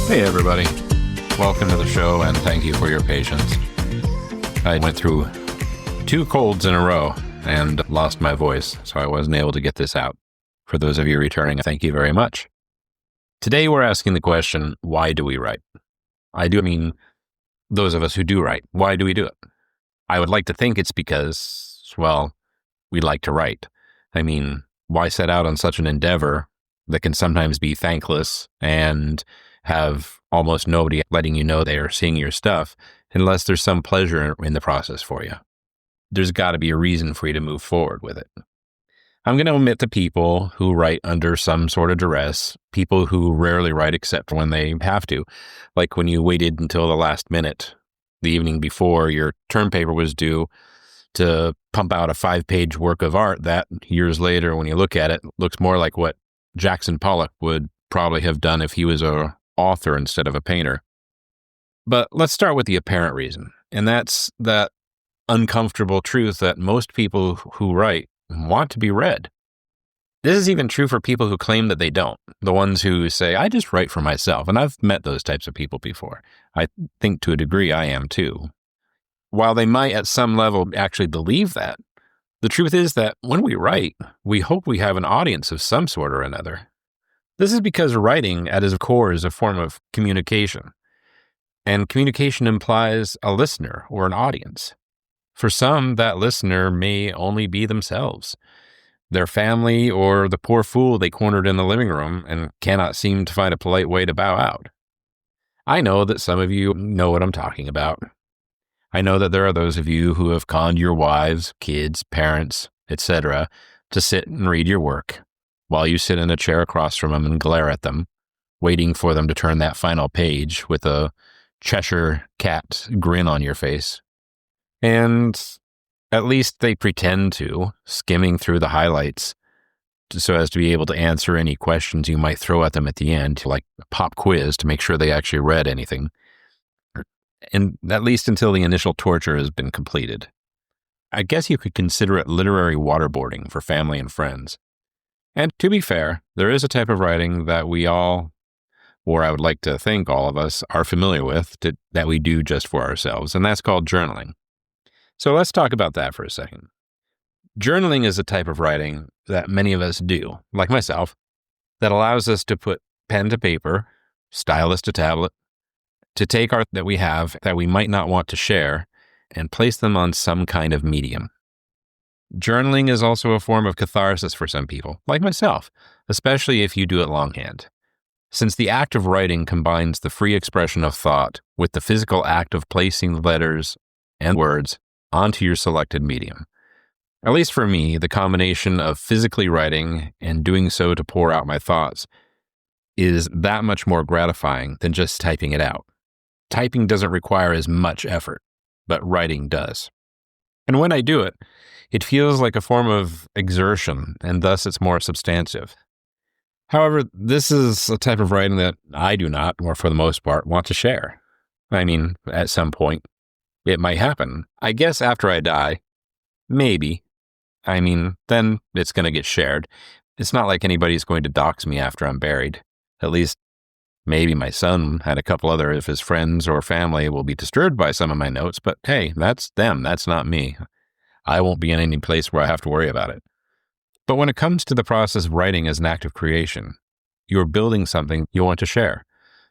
Hey, everybody. Welcome to the show, and thank you for your patience. I went through 2 colds in a row and lost my voice, so I wasn't able to get this out. For those of you returning, thank you very much. Today, we're asking the question, why do we write? I do mean those of us who do write. Why do we do it? I would like to think it's because, well, we like to write. I mean, why set out on such an endeavor that can sometimes be thankless and have almost nobody letting you know they are seeing your stuff unless there's some pleasure in the process for you? There's got to be a reason for you to move forward with it. I'm going to omit the people who write under some sort of duress, people who rarely write except when they have to, like when you waited until the last minute, the evening before your term paper was due, to pump out a 5-page work of art that years later, when you look at it, looks more like what Jackson Pollock would probably have done if he was an author instead of a painter. But let's start with the apparent reason, and that's that uncomfortable truth that most people who write want to be read. This is even true for people who claim that they don't, the ones who say, I just write for myself, and I've met those types of people before. I think to a degree I am too. While they might at some level actually believe that, the truth is that when we write, we hope we have an audience of some sort or another. This is because writing at its core is a form of communication, and communication implies a listener or an audience. For some, that listener may only be themselves, their family, or the poor fool they cornered in the living room and cannot seem to find a polite way to bow out. I know that some of you know what I'm talking about. I know that there are those of you who have conned your wives, kids, parents, etc., to sit and read your work, while you sit in a chair across from them and glare at them, waiting for them to turn that final page with a Cheshire cat grin on your face. And at least they pretend to, skimming through the highlights so as to be able to answer any questions you might throw at them at the end, like a pop quiz to make sure they actually read anything. And at least until the initial torture has been completed. I guess you could consider it literary waterboarding for family and friends. And to be fair, there is a type of writing that we all, or I would like to think all of us, are familiar with that we do just for ourselves, and that's called journaling. So let's talk about that for a second. Journaling is a type of writing that many of us do, like myself, that allows us to put pen to paper, stylus to tablet, to take art that we have that we might not want to share and place them on some kind of medium. Journaling is also a form of catharsis for some people, like myself, especially if you do it longhand. Since the act of writing combines the free expression of thought with the physical act of placing letters and words onto your selected medium. At least for me, the combination of physically writing and doing so to pour out my thoughts is that much more gratifying than just typing it out. Typing doesn't require as much effort, but writing does. And when I do it, it feels like a form of exertion, and thus it's more substantive. However, this is a type of writing that I do not, or for the most part, want to share. I mean, at some point, it might happen. I guess after I die, maybe. I mean, then it's going to get shared. It's not like anybody's going to dox me after I'm buried. At least, maybe my son and a couple other of his friends or family will be disturbed by some of my notes, but hey, that's them. That's not me. I won't be in any place where I have to worry about it. But when it comes to the process of writing as an act of creation, you're building something you want to share,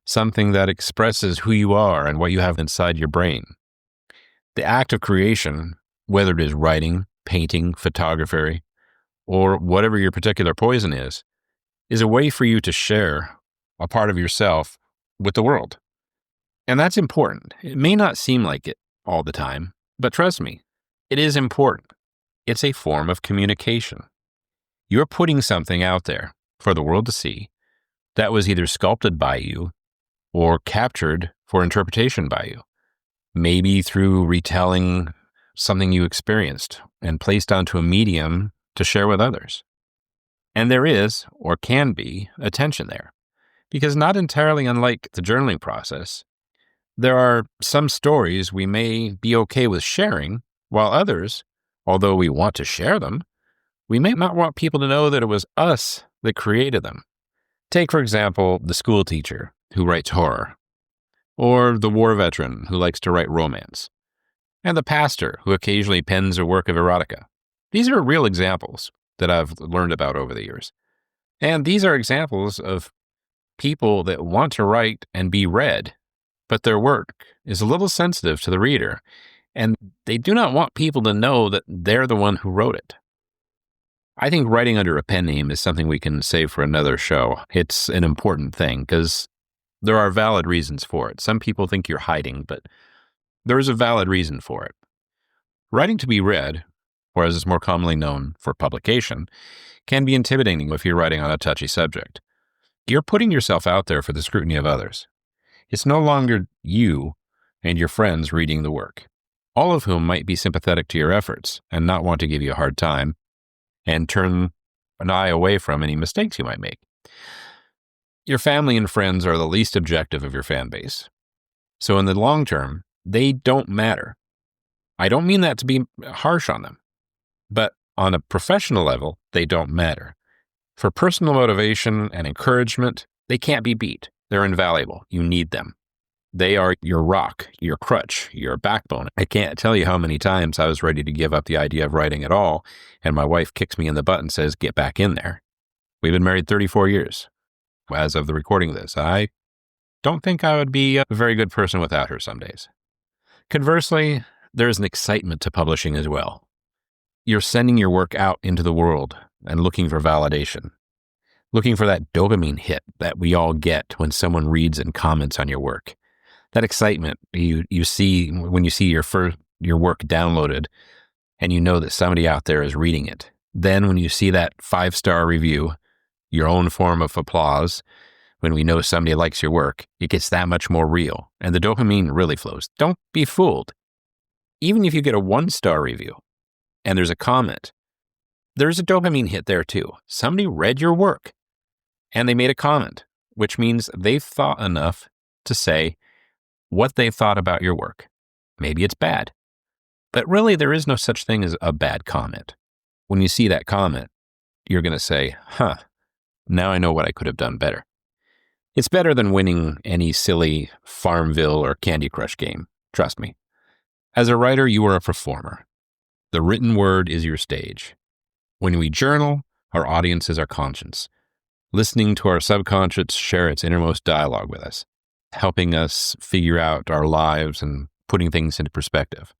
something that expresses who you are and what you have inside your brain. The act of creation, whether it is writing, painting, photography, or whatever your particular poison is a way for you to share a part of yourself with the world. And that's important. It may not seem like it all the time, but trust me, it is important. It's a form of communication. You're putting something out there for the world to see that was either sculpted by you or captured for interpretation by you, maybe through retelling something you experienced and placed onto a medium to share with others. And there is, or can be, a tension there. Because not entirely unlike the journaling process, there are some stories we may be okay with sharing, while others, although we want to share them, we may not want people to know that it was us that created them. Take, for example, the school teacher who writes horror, or the war veteran who likes to write romance, and the pastor who occasionally pens a work of erotica. These are real examples that I've learned about over the years. And these are examples of people that want to write and be read, but their work is a little sensitive to the reader, and they do not want people to know that they're the one who wrote it. I think writing under a pen name is something we can save for another show. It's an important thing because there are valid reasons for it. Some people think you're hiding, but there is a valid reason for it. Writing to be read, or as is more commonly known for publication, can be intimidating if you're writing on a touchy subject. You're putting yourself out there for the scrutiny of others. It's no longer you and your friends reading the work, all of whom might be sympathetic to your efforts and not want to give you a hard time and turn an eye away from any mistakes you might make. Your family and friends are the least objective of your fan base. So in the long term, they don't matter. I don't mean that to be harsh on them, but on a professional level, they don't matter. For personal motivation and encouragement, they can't be beat. They're invaluable. You need them. They are your rock, your crutch, your backbone. I can't tell you how many times I was ready to give up the idea of writing at all, and my wife kicks me in the butt and says, "Get back in there." We've been married 34 years. As of the recording of this, I don't think I would be a very good person without her some days. Conversely, there's an excitement to publishing as well. You're sending your work out into the world and looking for validation, looking for that dopamine hit that we all get when someone reads and comments on your work. That excitement you see when you see your work downloaded and you know that somebody out there is reading it. Then when you see that 5-star review, your own form of applause, when we know somebody likes your work, it gets that much more real and the dopamine really flows. Don't be fooled. Even if you get a 1-star review and there's a comment, there's a dopamine hit there too. Somebody read your work and they made a comment, which means they've thought enough to say what they thought about your work. Maybe it's bad, but really there is no such thing as a bad comment. When you see that comment, you're going to say, now I know what I could have done better. It's better than winning any silly Farmville or Candy Crush game. Trust me. As a writer, you are a performer. The written word is your stage. When we journal, our audience is our conscience, listening to our subconscious share its innermost dialogue with us, helping us figure out our lives and putting things into perspective.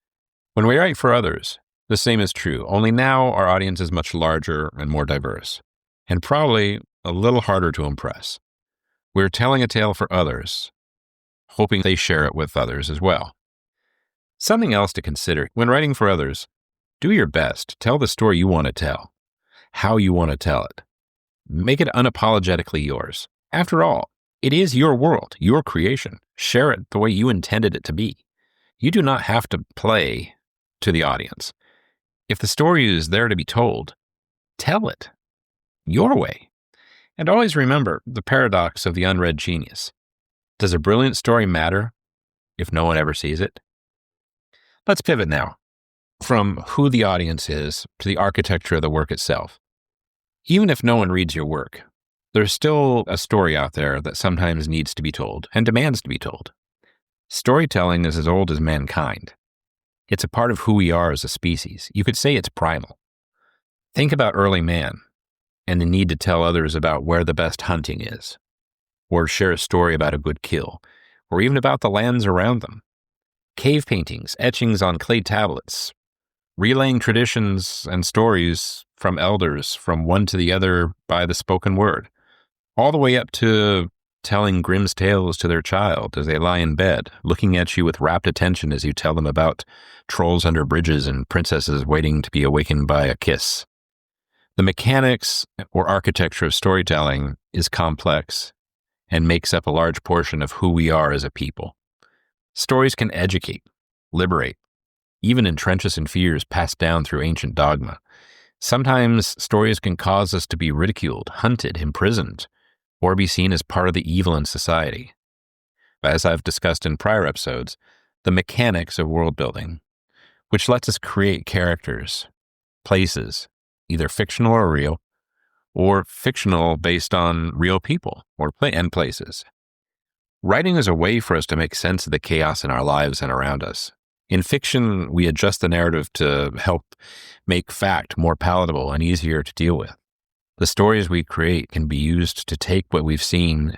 When we write for others, the same is true, only now our audience is much larger and more diverse, and probably a little harder to impress. We're telling a tale for others, hoping they share it with others as well. Something else to consider when writing for others, do your best. Tell the story you want to tell, how you want to tell it. Make it unapologetically yours. After all, it is your world, your creation. Share it the way you intended it to be. You do not have to play to the audience. If the story is there to be told, tell it your way. And always remember the paradox of the unread genius. Does a brilliant story matter if no one ever sees it? Let's pivot now from who the audience is to the architecture of the work itself. Even if no one reads your work, there's still a story out there that sometimes needs to be told and demands to be told. Storytelling is as old as mankind. It's a part of who we are as a species. You could say it's primal. Think about early man and the need to tell others about where the best hunting is, or share a story about a good kill, or even about the lands around them. Cave paintings, etchings on clay tablets, relaying traditions and stories from elders from one to the other by the spoken word, all the way up to telling Grimm's tales to their child as they lie in bed, looking at you with rapt attention as you tell them about trolls under bridges and princesses waiting to be awakened by a kiss. The mechanics or architecture of storytelling is complex and makes up a large portion of who we are as a people. Stories can educate, liberate, even entrench us in fears passed down through ancient dogma. Sometimes stories can cause us to be ridiculed, hunted, imprisoned, or be seen as part of the evil in society. As I've discussed in prior episodes, the mechanics of world building, which lets us create characters, places, either fictional or real, or fictional based on real people and places. Writing is a way for us to make sense of the chaos in our lives and around us. In fiction, we adjust the narrative to help make fact more palatable and easier to deal with. The stories we create can be used to take what we've seen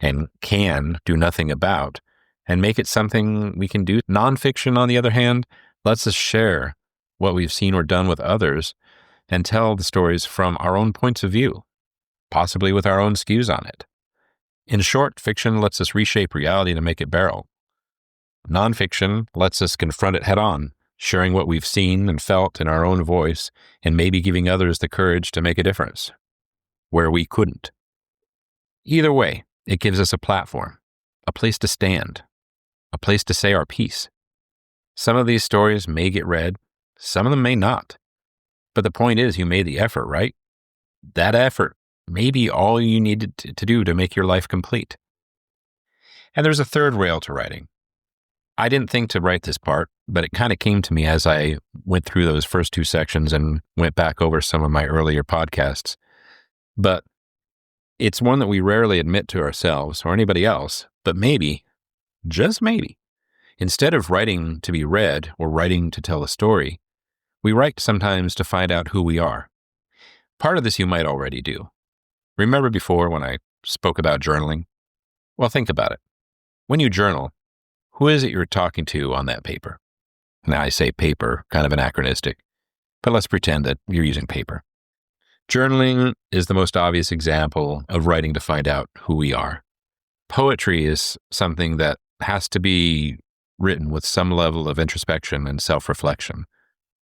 and can do nothing about and make it something we can do. Nonfiction, on the other hand, lets us share what we've seen or done with others and tell the stories from our own points of view, possibly with our own skews on it. In short, fiction lets us reshape reality to make it bearable. Nonfiction lets us confront it head on, sharing what we've seen and felt in our own voice, and maybe giving others the courage to make a difference where we couldn't. Either way, it gives us a platform, a place to stand, a place to say our piece. Some of these stories may get read, some of them may not. But the point is, you made the effort, right? That effort may be all you needed to do to make your life complete. And there's a third rail to writing. I didn't think to write this part, but it kind of came to me as I went through those first two sections and went back over some of my earlier podcasts. But it's one that we rarely admit to ourselves or anybody else, but maybe, just maybe, instead of writing to be read or writing to tell a story, we write sometimes to find out who we are. Part of this you might already do. Remember before when I spoke about journaling? Well, think about it. When you journal, who is it you're talking to on that paper? Now I say paper, kind of anachronistic, but let's pretend that you're using paper. Journaling is the most obvious example of writing to find out who we are. Poetry is something that has to be written with some level of introspection and self-reflection.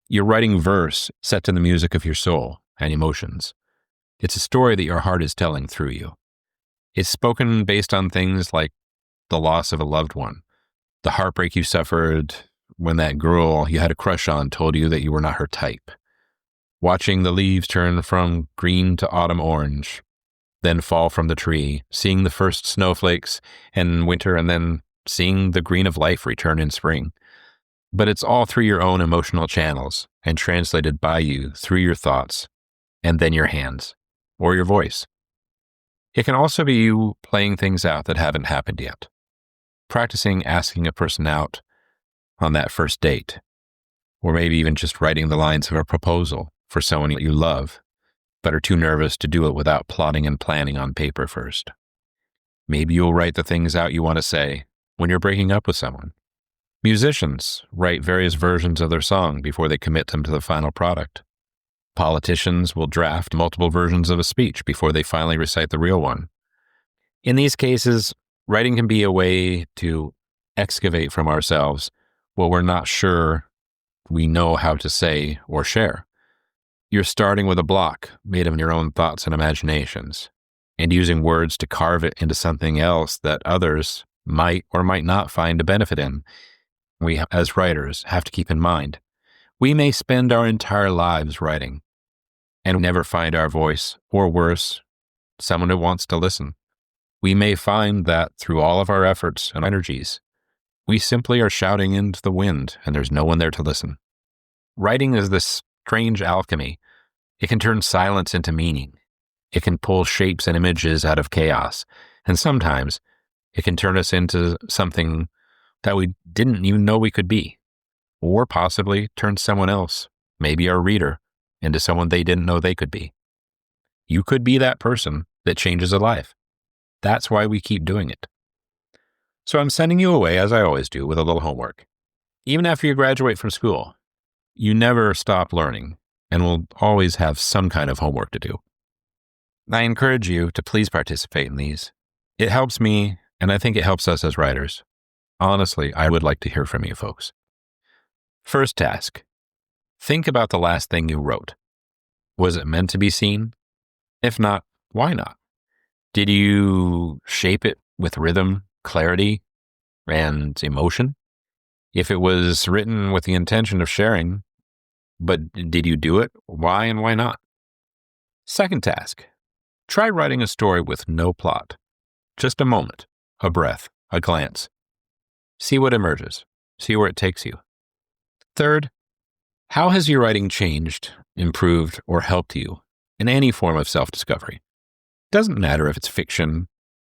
You're writing verse set to the music of your soul and emotions. It's a story that your heart is telling through you. It's spoken based on things like the loss of a loved one, the heartbreak you suffered when that girl you had a crush on told you that you were not her type, watching the leaves turn from green to autumn orange, then fall from the tree, seeing the first snowflakes in winter, and then seeing the green of life return in spring. But it's all through your own emotional channels and translated by you through your thoughts and then your hands or your voice. It can also be you playing things out that haven't happened yet, practicing asking a person out on that first date, or maybe even just writing the lines of a proposal for someone you love, but are too nervous to do it without plotting and planning on paper first. Maybe you'll write the things out you want to say when you're breaking up with someone. Musicians write various versions of their song before they commit them to the final product. Politicians will draft multiple versions of a speech before they finally recite the real one. In these cases, writing can be a way to excavate from ourselves what we're not sure we know how to say or share. You're starting with a block made of your own thoughts and imaginations, and using words to carve it into something else that others might or might not find a benefit in. We, as writers, have to keep in mind, we may spend our entire lives writing and never find our voice, or worse, someone who wants to listen. We may find that through all of our efforts and energies, we simply are shouting into the wind and there's no one there to listen. Writing is this strange alchemy. It can turn silence into meaning. It can pull shapes and images out of chaos. And sometimes it can turn us into something that we didn't even know we could be, or possibly turn someone else, maybe our reader, into someone they didn't know they could be. You could be that person that changes a life. That's why we keep doing it. So I'm sending you away, as I always do, with a little homework. Even after you graduate from school, you never stop learning and will always have some kind of homework to do. I encourage you to please participate in these. It helps me, and I think it helps us as writers. Honestly, I would like to hear from you folks. First task. Think about the last thing you wrote. Was it meant to be seen? If not, why not? Did you shape it with rhythm, clarity, and emotion? If it was written with the intention of sharing, but did you do it? Why and why not? Second task. Try writing a story with no plot. Just a moment, a breath, a glance. See what emerges. See where it takes you. Third, how has your writing changed, improved, or helped you in any form of self-discovery? Doesn't matter if it's fiction,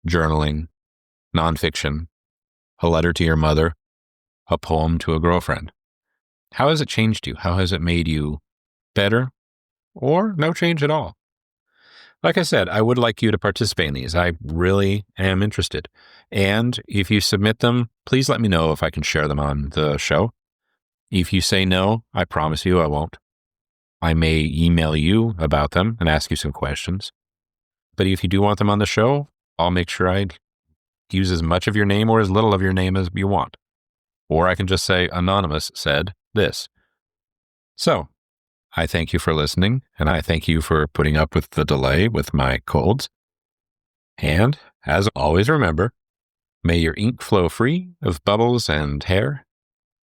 journaling, nonfiction, a letter to your mother, a poem to a girlfriend. How has it changed you? How has it made you better or no change at all? Like I said, I would like you to participate in these. I really am interested. And if you submit them, please let me know if I can share them on the show. If you say no, I promise you I won't. I may email you about them and ask you some questions. But if you do want them on the show, I'll make sure I use as much of your name or as little of your name as you want. Or I can just say, Anonymous said this. So, I thank you for listening, and I thank you for putting up with the delay with my colds. And, as always, remember, may your ink flow free of bubbles and hair.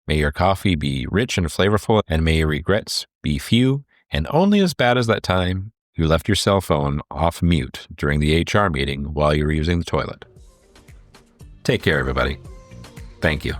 May your coffee be rich and flavorful, and may your regrets be few and only as bad as that time you left your cell phone off mute during the HR meeting while you were using the toilet. Take care, everybody. Thank you.